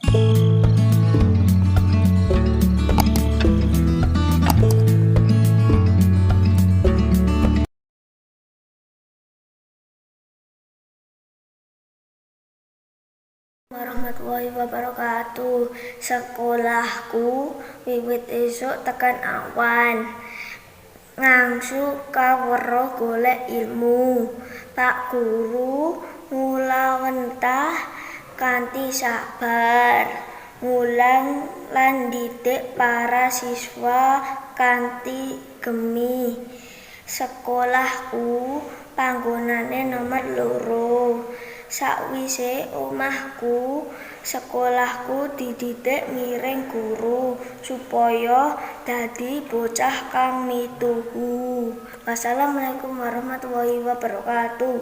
Warahmatullahi wabarakatuh. Sekolahku wiwit esuk tekan awan. Ngangsu kawruh golek ilmu. Pak Guru ngulawentah kanthi sabar. Mulang lan didik para siswa kanthi gemi. Sekolahku panggonane nomor 2. Sakwise omahku, sekolahku dididik miring guru supaya dadi bocah kang mituhu. Wassalamualaikum warahmatullahi wabarakatuh.